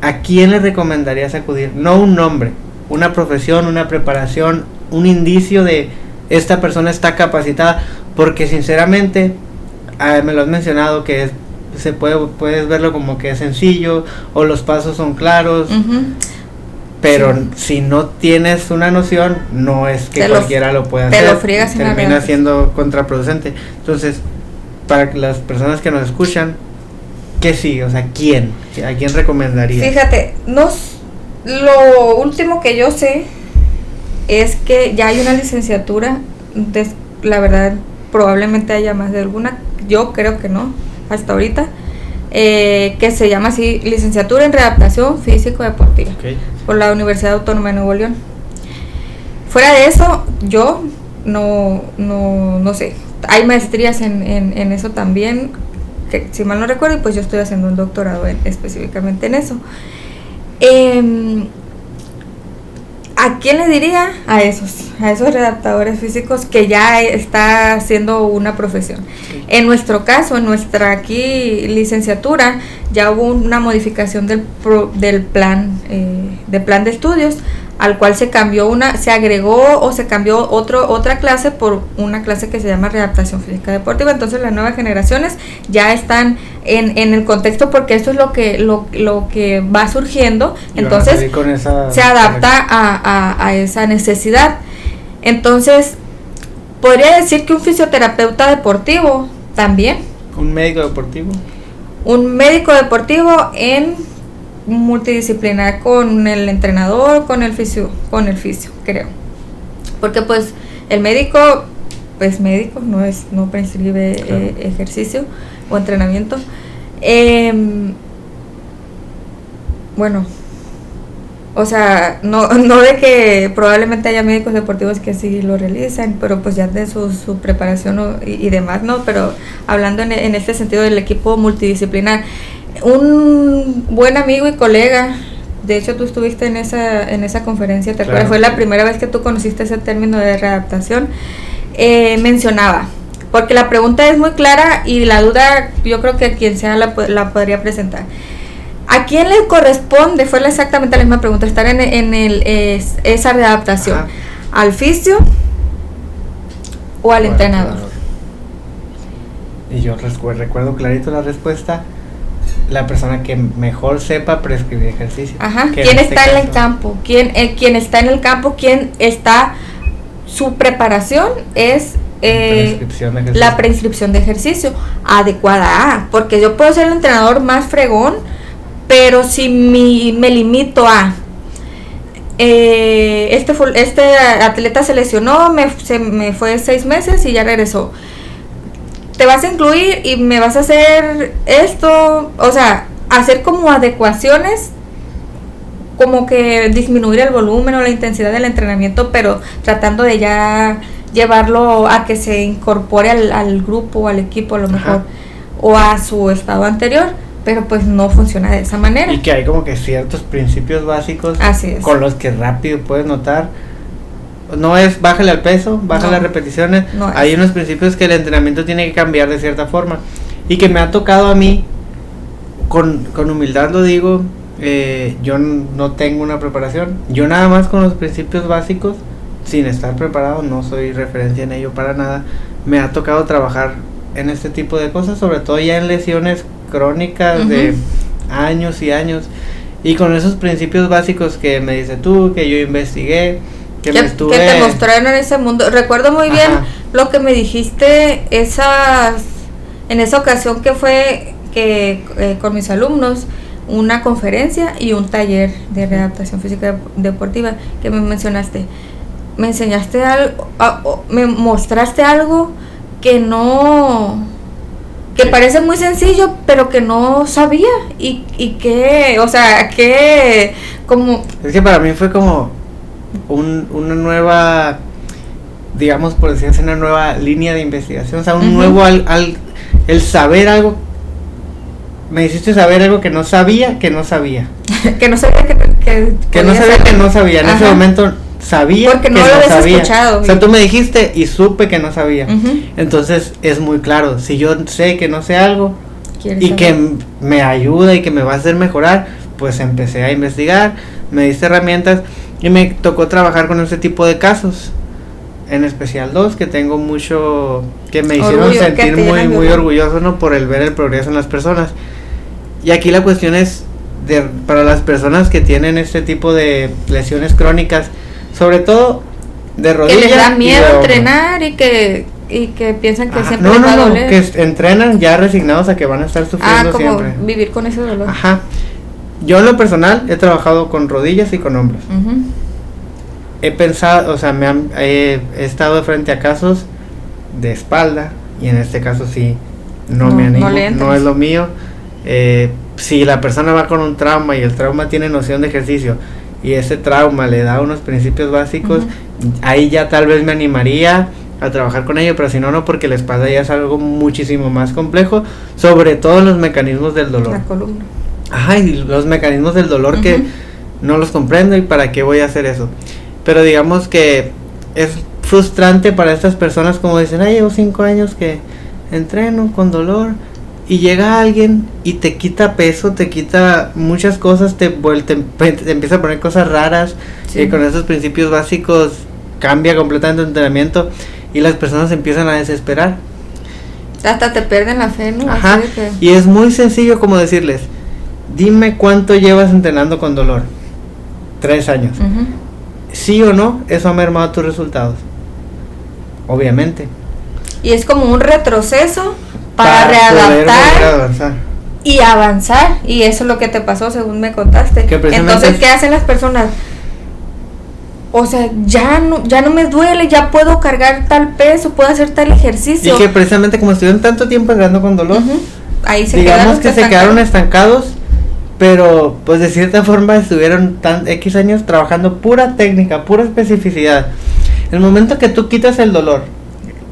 ¿a quién le recomendarías acudir? No un nombre, una profesión, una preparación, un indicio de esta persona está capacitada, porque sinceramente me lo has mencionado que puedes verlo como que es sencillo o los pasos son claros, Pero si no tienes una noción, no es que cualquiera lo pueda hacer. Te lo friegas. Termina siendo contraproducente. Entonces, para las personas que nos escuchan, ¿qué sigue? O sea, ¿quién? ¿A quién recomendarías? Fíjate, lo último que yo sé es que ya hay una licenciatura, la verdad, probablemente haya más de alguna, yo creo que no, hasta ahorita, que se llama así, Licenciatura en Readaptación Físico-Deportiva, por la Universidad Autónoma de Nuevo León. Fuera de eso, yo no sé, hay maestrías en eso también, que si mal no recuerdo, y pues yo estoy haciendo un doctorado específicamente en eso. ¿A quién le diría? A esos redactadores físicos que ya está haciendo una profesión. En nuestro caso, en nuestra aquí licenciatura, ya hubo una modificación del plan de estudios, al cual se agregó o se cambió otra clase por una clase que se llama Readaptación Física Deportiva. Entonces las nuevas generaciones ya están en el contexto, porque eso es lo que va surgiendo, entonces se adapta a esa necesidad. Entonces podría decir que un fisioterapeuta deportivo también. ¿Un médico deportivo? Un médico deportivo en multidisciplinar, con el entrenador, con el fisio, creo. Porque pues el médico, pues médico, no prescribe ejercicio o entrenamiento. Bueno, o sea, no de que probablemente haya médicos deportivos que sí lo realizan, pero pues ya de su preparación y demás, ¿no? Pero hablando en este sentido del equipo multidisciplinar, un buen amigo y colega, de hecho tú estuviste en esa conferencia, ¿te acuerdas? Fue la primera vez que tú conociste ese término de readaptación. Mencionaba, porque la pregunta es muy clara y la duda yo creo que quien sea la podría presentar. ¿A quién le corresponde? Fue exactamente la misma pregunta, estar en esa readaptación. Ajá. ¿Al fisio o al entrenador? Y yo recuerdo clarito la respuesta: la persona que mejor sepa prescribir ejercicio. Ajá. ¿Quién está en el campo? ¿Quién está en el campo? ¿Quién está? Su preparación es la prescripción de ejercicio adecuada porque yo puedo ser el entrenador más fregón, pero si me limito a este atleta se lesionó, se me fue 6 meses y ya regresó, te vas a incluir y me vas a hacer esto, o sea, hacer como adecuaciones, como que disminuir el volumen o la intensidad del entrenamiento, pero tratando de ya llevarlo a que se incorpore al grupo o al equipo a lo mejor. Ajá. O a su estado anterior, pero pues no funciona de esa manera. Y que hay como que ciertos principios básicos con los que rápido puedes notar. No es bájale al peso, bájale las repeticiones. No hay unos principios que el entrenamiento tiene que cambiar de cierta forma. Y que me ha tocado a mí, con humildad lo digo, yo no tengo una preparación. Yo nada más con los principios básicos, sin estar preparado, no soy referencia en ello para nada. Me ha tocado trabajar en este tipo de cosas, sobre todo ya en lesiones crónicas. Uh-huh. De años y años. Y con esos principios básicos que me dices tú, que yo investigué, que te mostraron en ese mundo. Recuerdo muy bien. Ajá. Lo que me dijiste en esa ocasión que fue con mis alumnos, una conferencia y un taller de readaptación física deportiva, que me mencionaste. Me enseñaste algo, me mostraste algo que parece muy sencillo, pero que no sabía y que, o sea, que como... Es que para mí fue como una nueva, digamos, por decirlo así, una nueva línea de investigación, o sea, un nuevo el saber algo. Me hiciste saber algo que no sabía que no sabía. Que no sabía que no sabía que no sabía. En ese momento sabía porque que no lo habías escuchado. O sea, tú me dijiste y supe que no sabía. Entonces es muy claro, si yo sé que no sé algo y saber que me ayuda y que me va a hacer mejorar, pues empecé a investigar, me diste herramientas y me tocó trabajar con ese tipo de casos. En especial 2 que tengo mucho, que me hicieron sentir muy orgulloso, ¿no? Por el ver el progreso en las personas. Y aquí la cuestión es para las personas que tienen este tipo de lesiones crónicas, sobre todo de rodillas. Que les da miedo entrenar y que piensan que siempre les va a doler. Que entrenan ya resignados a que van a estar sufriendo como siempre. Vivir con ese dolor. Ajá. Yo en lo personal he trabajado con rodillas y con hombros. He pensado, o sea, he estado de frente a casos de espalda, y en este caso sí, no me animo, no es lo mío. Si la persona va con un trauma y el trauma tiene noción de ejercicio y ese trauma le da unos principios básicos, ahí ya tal vez me animaría a trabajar con ello, pero si no, no, porque la espalda ya es algo muchísimo más complejo, sobre todo los mecanismos del dolor. La columna. Ajá, y los mecanismos del dolor que no los comprendo y para qué voy a hacer eso. Pero digamos que es frustrante para estas personas, como dicen, llevo 5 años que entreno con dolor, y llega alguien y te quita peso, te quita muchas cosas, te empieza a poner cosas raras, y con esos principios básicos cambia completamente el entrenamiento y las personas empiezan a desesperar. Hasta te pierden la fe, ¿no? Ajá, y es muy sencillo como decirles, dime cuánto llevas entrenando con dolor. 3 años. Sí o no, eso ha mermado tus resultados. Obviamente. Y es como un retroceso para readaptar y avanzar. Y eso es lo que te pasó, según me contaste. Entonces, ¿qué hacen las personas? O sea, ya no me duele, ya puedo cargar tal peso, puedo hacer tal ejercicio. Y que precisamente como estuvieron tanto tiempo entrenando con dolor, ahí se quedaron estancados, pero pues de cierta forma estuvieron X años trabajando pura técnica, pura especificidad. El momento que tú quitas el dolor,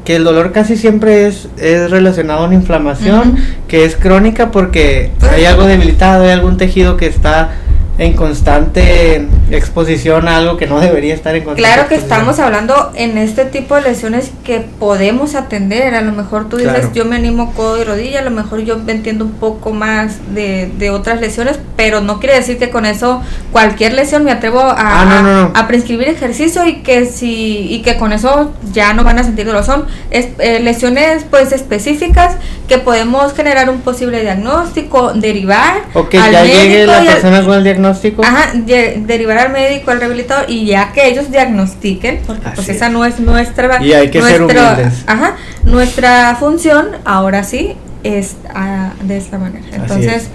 que el dolor casi siempre es relacionado a una inflamación, que es crónica porque hay algo debilitado, hay algún tejido que está en constante exposición a algo que no debería estar en constante Claro que estamos hablando en este tipo de lesiones que podemos atender. A lo mejor tú dices, yo me animo codo y rodilla, a lo mejor yo entiendo un poco más de otras lesiones, pero no quiere decir que con eso cualquier lesión me atrevo a prescribir ejercicio y que con eso ya no van a sentir dolor. Son lesiones pues específicas que podemos generar un posible diagnóstico, derivar o que ya llegue la persona con el diagnóstico. Derivar al médico, al rehabilitador, y ya que ellos diagnostiquen, porque pues esa no es nuestra, y hay que ser humildes. Nuestra función ahora sí es de esta manera. Entonces,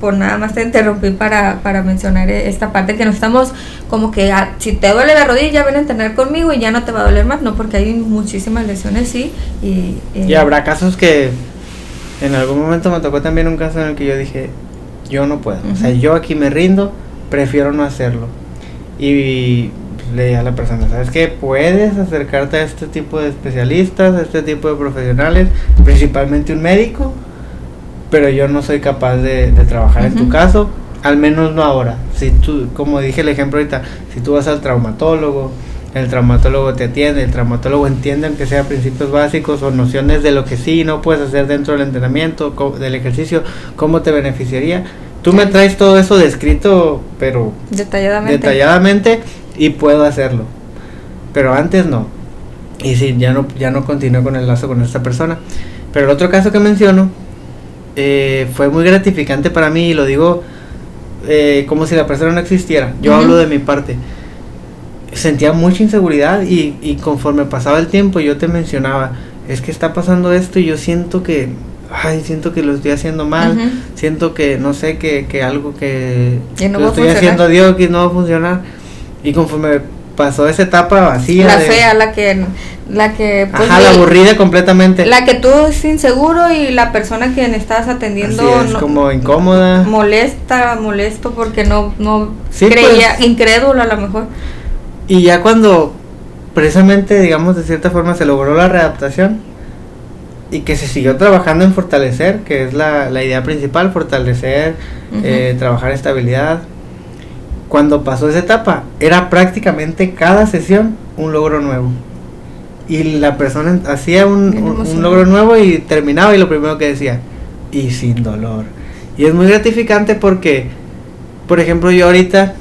por nada más te interrumpí para mencionar esta parte, que no estamos como que si te duele la rodilla ven a entrenar conmigo y ya no te va a doler más, no, porque hay muchísimas lesiones, y habrá casos que en algún momento me tocó también un caso en el que yo dije, yo no puedo, o sea, yo aquí me rindo, prefiero no hacerlo. Y le dije a la persona, ¿sabes qué? Puedes acercarte a este tipo de especialistas, a este tipo de profesionales, principalmente un médico, pero yo no soy capaz de trabajar en tu caso, al menos no ahora. Si tú, como dije el ejemplo ahorita, si tú vas al traumatólogo, el traumatólogo te atiende, el traumatólogo entiende, aunque sea principios básicos o nociones de lo que sí y no puedes hacer dentro del entrenamiento, del ejercicio, cómo te beneficiaría. Tú me traes todo eso descrito, pero detalladamente, y puedo hacerlo. Pero antes no. Y sí, ya no continué con el lazo con esta persona. Pero el otro caso que menciono fue muy gratificante para mí, y lo digo como si la persona no existiera. Yo hablo de mi parte. Sentía mucha inseguridad y conforme pasaba el tiempo yo te mencionaba, es que está pasando esto y yo siento que lo estoy haciendo mal, siento que no sé, que algo que no lo estoy haciendo Dios que no va a funcionar. Y conforme pasó esa etapa vacía, la fea, la que pues, la aburrida completamente, la que tú es inseguro y la persona que estás atendiendo es como incómoda, molesto porque no sí, creía, pues, incrédulo a lo mejor. Y ya cuando precisamente, digamos, de cierta forma se logró la readaptación y que se siguió trabajando en fortalecer, que es la idea principal, fortalecer, trabajar estabilidad. Cuando pasó esa etapa, era prácticamente cada sesión un logro nuevo. Y la persona hacía un logro nuevo y terminaba, y lo primero que decía, y sin dolor. Y es muy gratificante porque, por ejemplo, yo ahorita,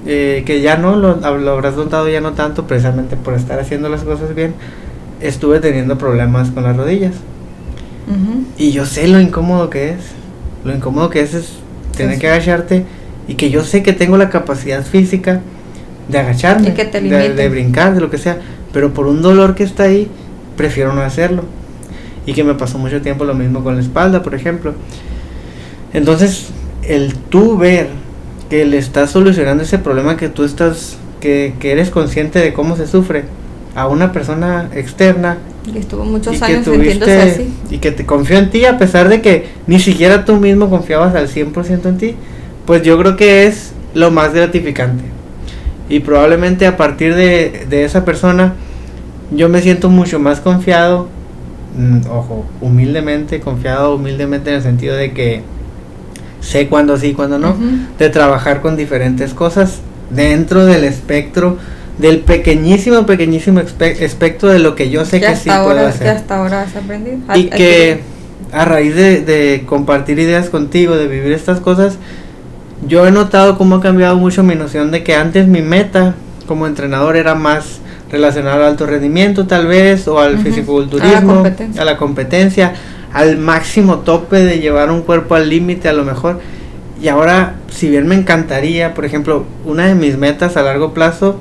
que ya no, lo habrás notado ya no tanto, precisamente por estar haciendo las cosas bien, estuve teniendo problemas con las rodillas. Y yo sé lo incómodo que es. Lo incómodo que es tener que agacharte y que yo sé que tengo la capacidad física de agacharme, y que te de brincar, de lo que sea, pero por un dolor que está ahí, prefiero no hacerlo. Y que me pasó mucho tiempo lo mismo con la espalda, por ejemplo. Entonces, el tú ver que le estás solucionando ese problema que tú estás, que eres consciente de cómo se sufre, a una persona externa, que estuvo muchos años sintiéndose así, y que te confió en ti a pesar de que ni siquiera tú mismo confiabas al 100% en ti, pues yo creo que es lo más gratificante. Y probablemente a partir de esa persona yo me siento mucho más confiado, confiado humildemente en el sentido de que sé cuándo sí, cuándo no, de trabajar con diferentes cosas dentro del espectro, del pequeñísimo espectro de lo que yo sé que sí puedo hacer. Que hasta ahora has aprendido. Y que a raíz de compartir ideas contigo, de vivir estas cosas, yo he notado cómo ha cambiado mucho mi noción de que antes mi meta como entrenador era más relacionado al alto rendimiento tal vez, o al fisiculturismo, a la competencia, al máximo tope de llevar un cuerpo al límite a lo mejor. Y ahora, si bien me encantaría, por ejemplo, una de mis metas a largo plazo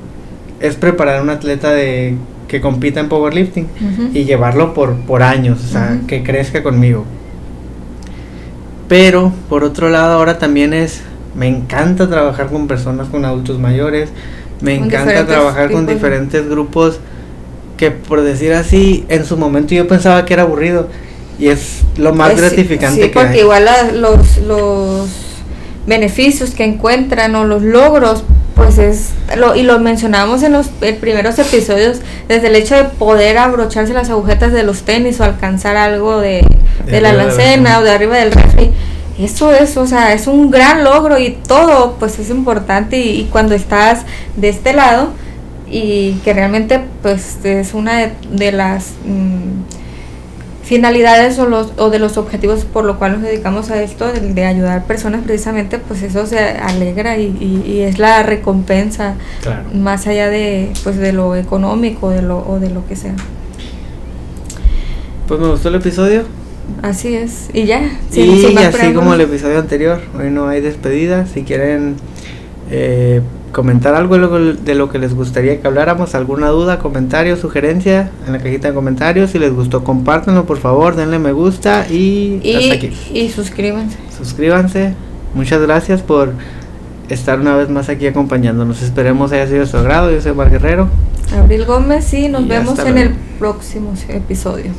es preparar a un atleta que compita en powerlifting y llevarlo por años, o sea, que crezca conmigo. Pero por otro lado ahora también me encanta trabajar con personas, con adultos mayores, me encanta trabajar con diferentes grupos que, por decir así, en su momento yo pensaba que era aburrido, y es lo más gratificante que porque hay. Igual los beneficios que encuentran o los logros, pues y lo mencionamos en los primeros episodios, desde el hecho de poder abrocharse las agujetas de los tenis o alcanzar algo de la alacena o de arriba del refri. Eso es, o sea, es un gran logro, y todo pues es importante, y cuando estás de este lado, y que realmente pues es una de las finalidades o de los objetivos por lo cual nos dedicamos a esto, de ayudar personas precisamente, pues eso se alegra y es la recompensa, claro, más allá de pues de lo económico, de lo que sea. Pues me gustó el episodio. Así es, y ya. Y así como el episodio anterior, hoy no hay despedida. Si quieren comentar algo de lo que les gustaría que habláramos, alguna duda, comentario, sugerencia, en la cajita de comentarios. Si les gustó, compártanlo, por favor, denle me gusta y hasta aquí. Y suscríbanse. Suscríbanse. Muchas gracias por estar una vez más aquí acompañándonos. Esperemos haya sido de su agrado. Yo soy Mar Guerrero. Abril Gómez, y nos vemos en el próximo episodio.